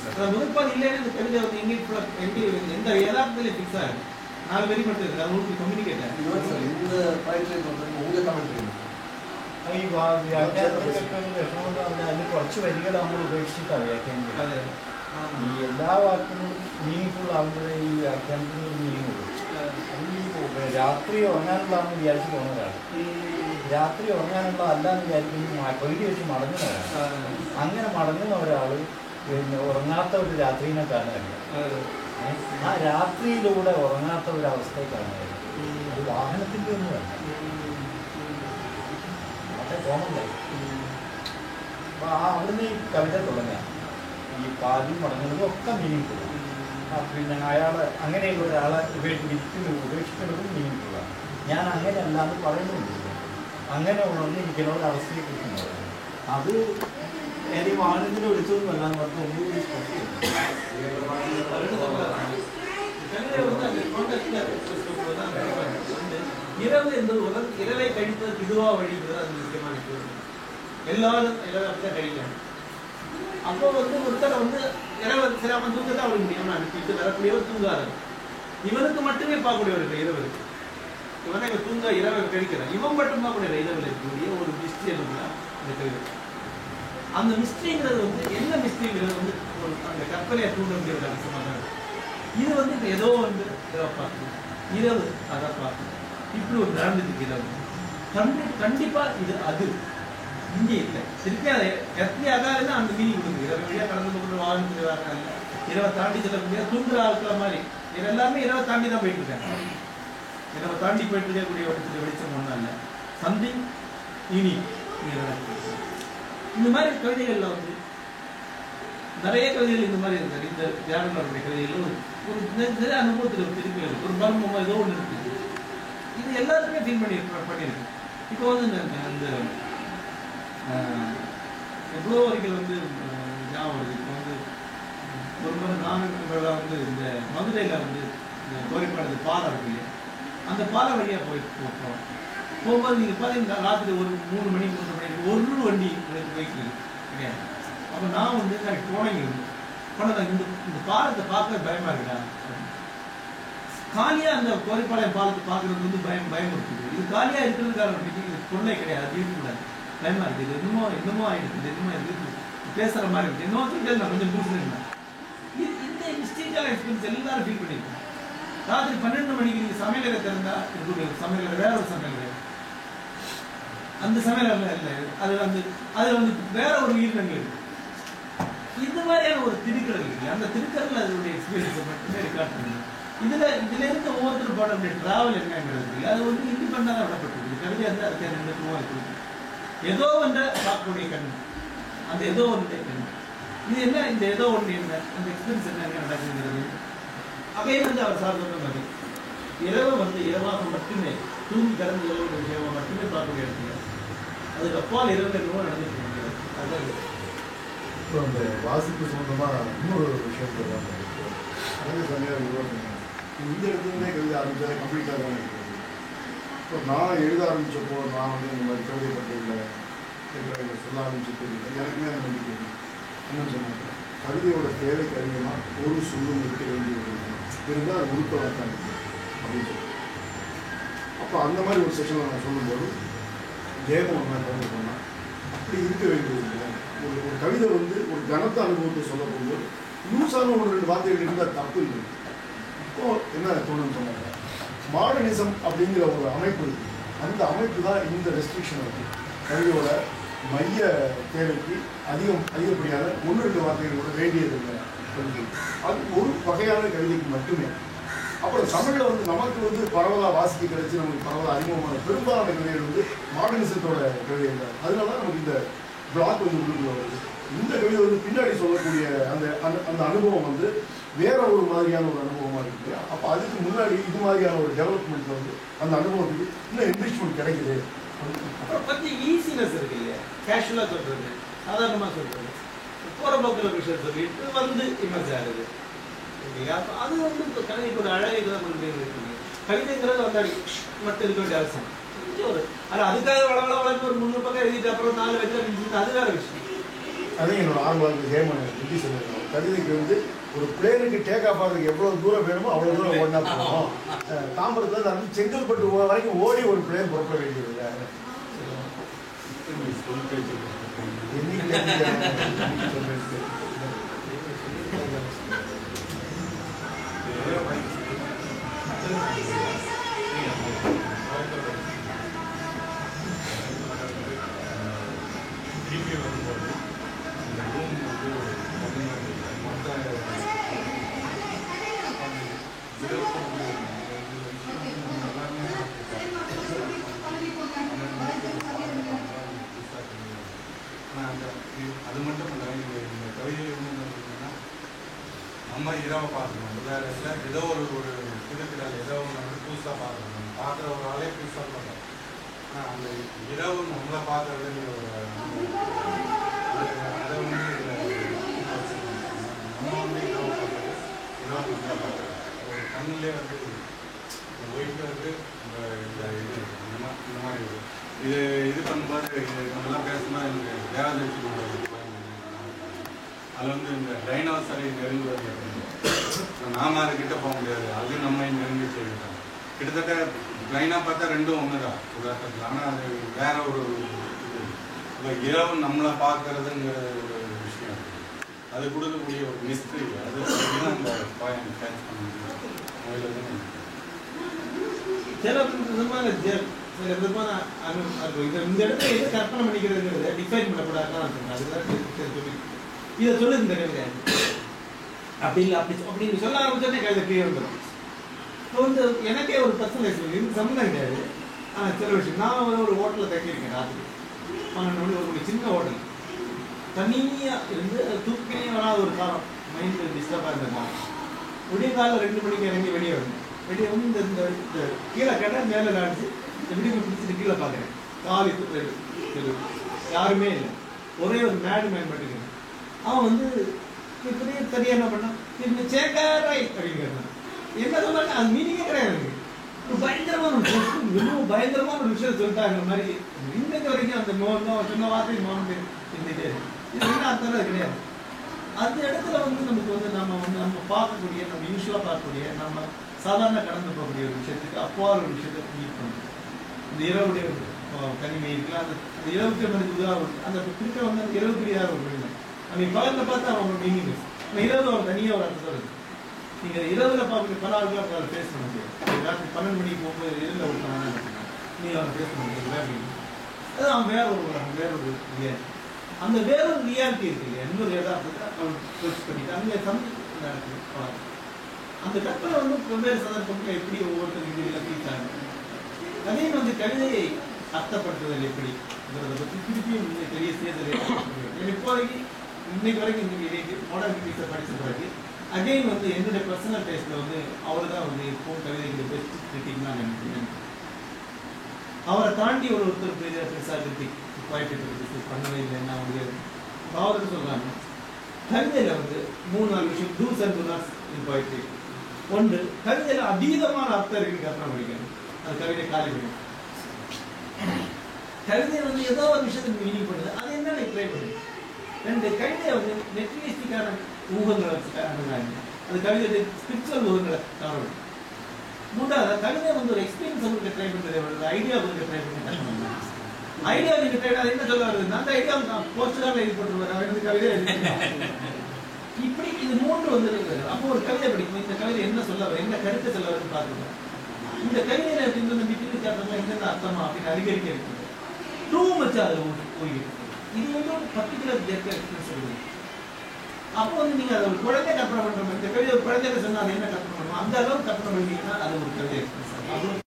முதற்பால் இல்லைன்னு இந்த கவிதை வந்து எந்த யதார்த்தத்திலே ஃபிக்ஸ் ஆகும். 4 வரி மட்டும் இருக்கு, அது உங்களுக்கு கம்யூனிகேட் ஆகும். இந்த போயிட்ரி பண்றது உங்க கமெண்ட்ரி ഈ വ്യാഖ്യാനങ്ങളൊക്കെ അതിൽ കുറച്ച് വരികൾ നമ്മൾ ഉപേക്ഷിച്ചിട്ടാണ് വ്യാഖ്യാനിക്കുന്നത്. ഈ എല്ലാ വാക്കുകളും മീനിങ്ങുള്ള ആകുമ്പോഴേ ഈ വ്യാഖ്യാനത്തിന് മീനിങ്ങുള്ളൂ. അത് ഈ രാത്രി ഉറങ്ങാനുള്ളതാണെന്ന് വിചാരിച്ച് പോകുന്നതാണ്. രാത്രി ഉറങ്ങാനുള്ള അല്ലാന്ന് വിചാരിക്കുന്ന പകുതി വെച്ച് മടങ്ങുന്നവരാണ്. അങ്ങനെ മടങ്ങുന്ന ഒരാൾ പിന്നെ ഉറങ്ങാത്ത ഒരു രാത്രിനെ കാണുകയല്ല, ആ രാത്രിയിലൂടെ ഉറങ്ങാത്ത ഒരു അവസ്ഥയെ കാണുകയല്ല. അത് വാഹനത്തിൻ്റെ ഒന്നുമല്ല, വളരെ കോമൺ. അപ്പോൾ അവിടുന്ന് ഈ കവിത തുടങ്ങുക, ഈ പാലിൽ മടങ്ങുന്നതും ഒക്കെ മീനിങ് ഫുള്ളാണ്. പിന്നെ അയാളെ അങ്ങനെയുള്ള ഒരാളെ ഉപേക്ഷിക്കുന്നതും മീനിങ് ഫുള്ളാണ്. ഞാൻ അങ്ങനെയല്ല എന്ന് പറയുന്നുണ്ട്. അങ്ങനെ ഉണർന്നിരിക്കുന്ന ഒരവസ്ഥയെക്കുറിച്ച് അത് ഏത് വാഹനത്തിന് വിളിച്ചതൊന്നും അല്ലാന്ന് പറഞ്ഞാൽ ഒന്നുകൂടി இரவு என்பது இரவை கழிப்பதற்கு இதுவா வழிங்கிறது அது முக்கியமான விஷயம். எல்லாரும் இரவை அப்படிதான் கழிக்கணும். அப்போ வந்து ஒருத்தரை வந்து இரவு சில தூக்கத்தை அவருக்கு முடியும் அனுப்பிட்டு வரக்கூடியவர் தூங்காது. இவனுக்கு மட்டுமே பார்க்கக்கூடியவர் இரவு இருக்கு. இவனை இவன் தூங்க இரவை கழிக்கிறான். இவன் மட்டும் பார்க்கக்கூடிய இரவில் இருக்கக்கூடிய ஒரு மிஸ்ட்ரி எல்லாம் இந்த கவிதை. அந்த மிஸ்ட்ரிங்கிறது வந்து என்ன மிஸ்ட்ரிங்கிறது வந்து அந்த கற்பனையை தூண்ட முடிய ஒரு அம்சமாக இருக்கு. இது வந்து இப்போ ஏதோ வந்து இரவை பார்க்கணும், இரவு அதை பார்க்கணும், இப்படி ஒரு நடந்துட்டு இரவு கண்டிப்பா இது அது இங்கே இல்லை. திருப்பி அதை எப்படி அதாவது அந்த மீனிங் கொடுக்குது. இரவு வழியாக கடந்து கொண்டு வாழ்ந்துட்டு வராங்க, இரவை தாண்டி செல்ல முடியாது தூங்குற ஆட்கள மாதிரி. இது எல்லாமே இரவை தாண்டி தான் போயிட்டு இருக்காங்க. இரவை தாண்டி போயிட்டு இருக்கக்கூடிய ஒரு வெளிச்சம் ஒன்றும் இல்லை. சம்திங் இனி இந்த மாதிரி கவிதைகள்ல வந்து நிறைய கவிதைகள் இந்த மாதிரி இருக்காது. இந்த தியானங்களுடைய கவிதைகள் ஒரு நிறைய அனுபவத்தில் ஒரு திருப்பி இருக்கு, ஒரு மர்மமா ஏதோ ஒன்று இருக்குது. இது எல்லாருமே ஃபீல் பண்ணியிருக்கு. இப்போ வந்து இந்த எவ்வளோ வரைக்கும் வந்து ஞாபகம் வருது. இப்போ வந்து ஒரு முறை நாங்கள் வந்து இந்த மதுரையில் வந்து இந்த கோரிப்பாடு பாலம் இருக்கு இல்லையா, அந்த பாலம் வழியாக போகும்போது நீங்கள் பார்த்தீங்கன்னா ராத்திரி ஒரு 3 மணி 3 மணி ஒரு வண்டி போயிட்டு கிடையாது. அப்போ நான் வந்து போனேங்க போனதான் இந்த பாலத்தை பார்க்க பயமா இருக்குடா. காலியா அந்த கோரிப்பாளையம் பாலத்தை பார்க்கறது வந்து பயம் இருக்குது. இது காலியா இருக்கிறதுக்கான இது கொள்ளை கிடையாது, அது இருக்கக்கூடாது, பயமா இருக்கு. இது என்னமோ ஆயிடுது, என்னமோ இருக்கு பேசுற மாதிரி இருக்கு, என்னமோ சொல்லிட்டு நான் கொஞ்சம் பூசுறேன். இந்த மிஸ்டேக்கான எக்ஸ்பீரியன்ஸ் எல்லாரும் ஃபீல் பண்ணிருக்கோம். ராத்திரி 12 மணிக்கு நீங்க சமையலறை திறந்தா இருக்கக்கூடிய சமையலறை வேற ஒரு சமையலறை, அந்த சமையலறை இல்லை, அது வந்து வேற ஒரு உயிரினங்கள் இருக்கு. இந்த மாதிரியான ஒரு திருக்குறள் இருக்கு. அந்த திருக்குறள் அதனுடைய எக்ஸ்பீரியன்ஸை மட்டுமே ரெக்கார்ட் பண்ணுங்க. இதுல இருந்து ஒவ்வொருத்தரும் பாடக்கூடிய டிராவல் என்னங்கிறது அது வந்து இண்டிபெண்டா விடப்பட்டிருக்கு. கவிதை வந்து அதுக்கு 2 ரூபா இருக்கு. ஏதோ ஒன்றை பார்க்கக்கூடிய கண், அந்த ஏதோ ஒன்றை கண். இது என்ன, இந்த ஏதோ ஒன்று என்ன, அந்த எக்ஸ்பீரியன்ஸ் என்ன நடக்குங்கிறது அவையே வந்து அவர் சார்ந்த மாதிரி இரவு வந்து இரவாக மட்டுமே தூங்கி கடந்து இரவு விஷயமா மட்டுமே பார்க்கக்கூடிய இடத்துல அதுக்கு அப்பால் இரவு என்னவோ நடந்துட்டு முடியாது. அதுதான் இப்போ அந்த வாசிப்பு சம்பந்தமாக இன்னொரு விஷயம் சொல்லுவாங்க. அழகு சரியாக உருவாக்குங்க. இந்த இடத்துலேருந்தே கவிதை ஆரம்பித்தாலே கம்ப்ளீட்டாக தான் இருக்குது. இப்போ நான் எழுத ஆரம்பித்தப்போ நான் வந்து இந்த மாதிரி கவிதை பட்டியலில் சொல்ல ஆரம்பிச்சுட்டு எனக்குமே அந்த நம்பிக்கை என்ன சொன்னாங்க, கவிதையோட தேவைக்கு அதிகமாக ஒரு சொல்லும் இருக்க வேண்டியது இருந்தால் அது உருப்பதாக தான் இருக்குது அப்படின்னு சொல்லி. அப்போ அந்த மாதிரி ஒரு செஷனில் நான் சொல்லும்போது ஜெயமோகன் நான் கவிதை சொன்னேன், அப்படி இருக்க வேண்டியது இல்லை. ஒரு கவிதை வந்து ஒரு கனத்த அனுபவத்தை சொல்ல போகும்போது லூஸான 1-2 வார்த்தைகள் இருந்தால் தப்பு இல்லை. இப்போ என்ன தோணுன்னு சொன்னாங்க, மாடர்னிசம் அப்படிங்கிற ஒரு அமைப்பு இருக்குது. அந்த அமைப்பு தான் இந்த ரெஸ்ட்ரிக்ஷன் இருக்குது. கவிதையோட மைய தேவைக்கு அதிகப்படியான 1-2 வார்த்தைகள் கூட வேண்டியதில்லை. அது ஒரு வகையான கவிதைக்கு மட்டுமே. அப்புறம் தமிழில் வந்து நமக்கு வந்து பரவலாக வாசிக்க கிடைச்சி நமக்கு பரவலாக அறிமுகமான பெரும்பாலான கவிதைகள் வந்து மாடர்னிசத்தோட கவிதைகள். அதனால தான் நமக்கு இந்த பிளாக் வந்து உள்ளுக்குள்ள வருது. இந்த கவிதை வந்து பின்னாடி சொல்லக்கூடிய அந்த அனுபவம் வந்து வேற ஒரு மாதிரியான ஒரு அனுபவமாக இருக்குது. அப்போ அதுக்கு முன்னாடி இது மாதிரியான ஒரு டெவலப்மெண்ட்ல வந்து அந்த அனுபவத்துக்கு இன்னும் என்ரிச்மெண்ட் கிடைக்குது. அப்புறம் பற்றி ஈஸினஸ் இருக்கு இல்லையா, கேஷுவலாக சொல்றது, சாதாரணமாக சொல்றது, போகிற போக்கில் விஷயம் சொல்லிட்டு வந்து இமர்ஜ் ஆகுது இல்லையா. அது வந்து இப்போ கவிதைக்கு ஒரு அழகை தான் கொண்டு இருக்குங்க. கவிதைங்கிறது வந்தாடி மட்டும் இருக்க வேண்டிய அவசியம் ஒரு அதுக்காக வளர்ந்து ஒரு 300 பக்கம் எழுதிட்டு அப்புறம் 4 வச்சு அது வேற விஷயம். அதான் என்னோட ஆரம்பத்தில் ஜெயமணி புத்தி சொல்லியிருக்கோம். கவிதைக்கு வந்து ஒரு பிளேனுக்கு டேக் ஆஃப் ஆகிறதுக்கு எவ்வளோ தூரம் வேணுமோ அவ்வளோ தூரம் ஓடினா போகணும். தாம்பரத்தில் நான் செங்கல்பட்டு வரைக்கும் ஓடி ஒரு பிளேன் புறப்பட வேண்டியது இல்லை. திருப்பி வரும்போது இந்த ரூம் வந்து மொத்த அது மட்டும் இல்லை. இந்த கவிதை என்னன்னா நம்ம இரவை பார்க்கணும். வேற ஏதோ ஒரு புதுக்கிறாள் ஏதோ ஒன்று புதுசாக பார்க்கணும். பார்க்குற ஒரு ஆளே புதுசாக பார்க்கணும். ஆனால் அந்த இரவு நம்மளை பார்க்கறது ஒரு அதை வந்து நம்ம வந்து இரவு பார்க்கறது இரவு நம்மளை பார்க்கறது ஒரு கண்ணிலே வந்து ஒயிட்டில் வந்து இந்த இது இந்த மாதிரி இது பண்ணும்போது நம்மளாம் பேசினா எனக்கு தேவதேசி அதில் வந்து இந்த டைனோசரை நெருங்குவது நாம அதுக்கிட்ட போக முடியாது, அது நம்மை நெருங்கி செய்கிறாங்க. கிட்டத்தட்ட லைனாக பார்த்தா ரெண்டும் ஒன்று தான் உதாரணத்தில். ஆனால் அது வேற ஒரு இது இரவு நம்மளை பார்க்கறதுங்கிற ஒரு விஷயம் அது கொடுக்கக்கூடிய ஒரு மிஸ்ட்ரி. அது அந்த பாயிண்ட் கேட்ச் பண்ண முடியும். சில விதமான இந்த இடத்துல எது கற்பனை பண்ணிக்கிறதுங்கிறத டிஃபைன் பண்ணக்கூடாதுன்னு அதுதான் இதை சொல்லுது இந்த கவிதை. அப்படி இல்லை அப்படி சொல்ல ஆரம்பிச்சோடனே கவிதை கிளியர் வந்துடும். இப்போ வந்து எனக்கே ஒரு பர்சனலைஸ் இது சம்மந்தம் கிடையாது. ஆனால் சில விஷயம் நான் ஒரு ஹோட்டலில் தங்கியிருக்கேன். ராத்திரி 12 மணி ஒரு சின்ன ஹோட்டல் தனியாக இருந்து தூக்கமே வராத ஒரு காலம் மைண்டு டிஸ்டர்பாக இருந்தேன். விடிய காலையில் 2 மணிக்கு இறங்கி வெளியே வந்தேன். வெளியே வந்து இந்த கீழே கேட்டால் மேலே விளையாடிச்சு விடிமை பிடிச்சிட்டு கீழே பார்க்குறேன். காலி யாருமே இல்லை, ஒரே ஒரு மேடு மேன் மட்டும். அவன் வந்து பெரிய தனியாக என்ன பண்ணான், இந்த சேக்காரை அப்படிங்கிறான். என்ன சொன்னாங்க அது மீனிங்கே கிடையாது. ஒரு பயங்கரமான மிகவும் பயங்கரமான ஒரு விஷயத்தை சொல்லிட்டாங்க மாதிரி. இன்னைக்கு வரைக்கும் அந்த சொன்ன வார்த்தை மோகம் இருந்துட்டே இருக்கு. இது என்ன அர்த்தம் அது கிடையாது. அந்த இடத்துல வந்து நமக்கு வந்து நம்ம பார்க்கக்கூடிய நம்ம யூஸ்வலாக பார்க்கக்கூடிய நம்ம சாதாரண கடந்து போகக்கூடிய ஒரு விஷயத்துக்கு அப்போ ஒரு விஷயத்தை மீட் பண்ணுறோம். இந்த இரவுடைய தனிமை இருக்குல்ல, அந்த இரவுக்கு மனித உதாரணம் அந்த குறிக்க வந்து அந்த இரவுக்குரியாத ஒரு மனிதன். நம்ம பகலில் பார்த்தா அவனோட மீனிங் இரவு அவர் தனியாக ஒரு அர்த்தம் இருக்கு. நீங்கள் இரவில் பார்க்க பல ஆளுகளாக அவரை பேச முடியாது. ராத்திரி 12 மணிக்கு போகும்போது இரவில் ஒருத்தவங்க நீங்கள் அவரை பேச முடியாது அப்படின்னு. அது அவன் வேற ஒரு ரியாலிட்டி. அந்த வேற ஒரு ரியாலிட்டி இருக்கு இல்லையா, இன்னொரு யதார்த்தத்தை அவன் சர்ச் பண்ணிட்டு அங்கே தமிழ் அந்த கற்பனை வந்து வெவ்வேறு சந்தர்ப்பங்கள் எப்படி ஒவ்வொருத்தருக்கு ரீச் ஆகும். அதே வந்து கவிதையை அர்த்தப்படுத்துதல் எப்படிங்கிறத பற்றி திருப்பியும் பெரிய சேர்தல் இப்போதைக்கு இன்னைக்கு வரைக்கும் இன்னைக்கு மாடர்ன் கிரிட்டிக்ஸை படித்த பிறகு அகைன் வந்து என்னுடைய பர்சனல் டேஸ்ட்டில் வந்து அவர் தான் வந்து இப்போ கவிதைக்கு பெஸ்ட் கிரிட்டிக் தான் நினைக்கிறேன். அவரை தாண்டி ஒருத்தர் பெரிய பெருசாக கிரிட்டிக் குவாலிட்டி பண்ணவே இல்லை என்ன முடியாது. அவருக்கு சொல்கிறாங்க கவிதையில் வந்து 3-4 விஷயம் டூஸ் அண்ட் டூனாஸ் இன் குவாலிட்டி. ஒன்று, கவிதையில் அதீதமான அர்த்தம் இருக்குன்னு கற்பனை படிக்கணும். அது கவிதை காலி பண்ணும். கவிதை வந்து ஏதோ ஒரு விஷயத்துக்கு மீனிங் பண்ணுது, அது என்ன ட்ரை பண்ணுது. 2, கவிதையை வந்து மெட்டீரியலிஸ்டிக்கான ஊகங்களை வச்சுட்டாங்க. அது கவிதை ஸ்பிரிச்சுவல் ஊகங்களை தவறு. 3வது, கவிதை வந்து ஒரு எக்ஸ்பீரியன்ஸ் உங்களுக்கு ட்ரை பண்ணுறது, ஐடியா உங்களுக்கு ட்ரை பண்ணி ஐடியா நீங்க ட்ரை அது என்ன சொல்ல வருது, அந்த ஐடியா போஸ்டராக எழுதி போட்டுருவாரு கவிதை இப்படி இது 3 வந்து இருக்குது. அப்போ ஒரு கவிதை படிக்கும், இந்த கவிதை என்ன சொல்ல வரும், என்ன கருத்தை சொல்ல வருதுன்னு பார்க்கணும். இந்த கவிதையில இந்த மிட்டில் சார்ந்தவங்க என்னென்ன அர்த்தமா அப்படின்னு அதிகரிக்க இருக்குது. டூ மச் அது போயிருக்கு. இது வந்து ஒரு பர்டிகுலர் எக்ஸ்பீரியன்ஸ் சொல்லுது. அப்போ வந்து நீங்க அதை ஒரு குழந்தை கற்பனை பண்ற மாதிரி இந்த கவிதை ஒரு குழந்தைங்க சொன்னா அது என்ன கற்பனை பண்ணுவோம் அந்த அளவுக்கு கற்பனை பண்ணீங்கன்னா அது ஒரு கவிதை எக்ஸ்பீரியன்ஸ்.